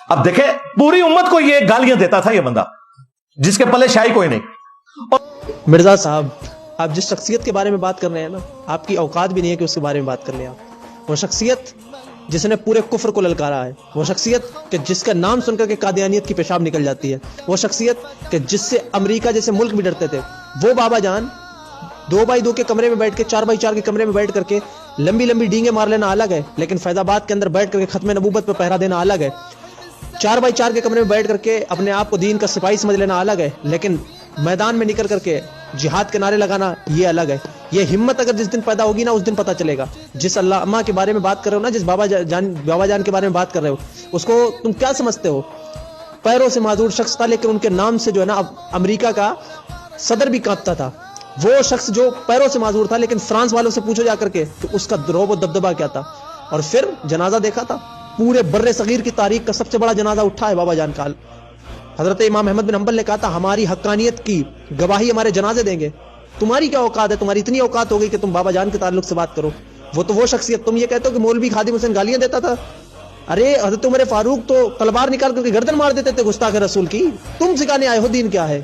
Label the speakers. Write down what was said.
Speaker 1: اب دیکھیں پوری امت کو یہ گالیاں دیتا تھا یہ بندہ جس کے پلے شاہی کوئی نہیں.
Speaker 2: مرزا صاحب آپ جس شخصیت کے بارے میں بات کر رہے ہیں نا، آپ کی اوقات بھی نہیں ہے کہ اس کے بارے میں بات کر لیں. آپ وہ شخصیت جس نے پورے کفر کو للکارا ہے، وہ شخصیت کہ جس کا نام سن کر کے قادیانیت کی پیشاب نکل جاتی ہے، وہ شخصیت کہ جس سے امریکہ جیسے ملک بھی ڈرتے تھے، وہ بابا جان 2x2 کے کمرے میں بیٹھ کے 4x4 کے کمرے میں بیٹھ کر کے لمبی لمبی ڈینگیں مار لینا الگ ہے، لیکن فیض آباد کے اندر بیٹھ کر کے ختم نبوت پہ پہرا دینا الگ ہے. 4x4 کے کمرے میں بیٹھ کر کے اپنے آپ کو دین کا سپاہی سمجھ لینا الگ ہے، لیکن میدان میں نکل کر کے جہاد کے نعرے لگانا یہ الگ ہے. یہ ہمت اگر جس دن پیدا ہوگی نا، اس دن پتہ چلے گا. جس علامہ کے بارے میں بات کر رہے ہو نا، جس بابا جان کے بارے میں بات کر رہے ہو، اس کو تم کیا سمجھتے ہو؟ پیروں سے معذور شخص تھا، لیکن ان کے نام سے جو ہے نا امریکہ کا صدر بھی کانپتا تھا. وہ شخص جو پیروں سے معذور تھا، لیکن فرانس والوں سے پوچھو جا کر کے کہ اس کا روب و دبدبہ کیا تھا. اور پھر جنازہ دیکھا تھا، پورے بر صغیر کی تاریخ کا سب سے بڑا جنازہ اٹھا ہے بابا جان کا. حضرت امام احمد بن حنبل نے کہا تھا ہماری حقانیت کی گواہی ہمارے جنازے دیں گے. تمہاری کیا اوقات ہے؟ تمہاری اتنی اوقات ہو گئی کہ تم بابا جان کے تعلق سے بات کرو. وہ تو وہ شخصیت، تم یہ کہتے ہو کہ مولوی خادم حسین گالیاں دیتا تھا. ارے حضرت عمر فاروق تو تلوار نکال کر کے گردن مار دیتے تھے گستاخ رسول کی. تم سکھانے آئے ہو دین کیا ہے؟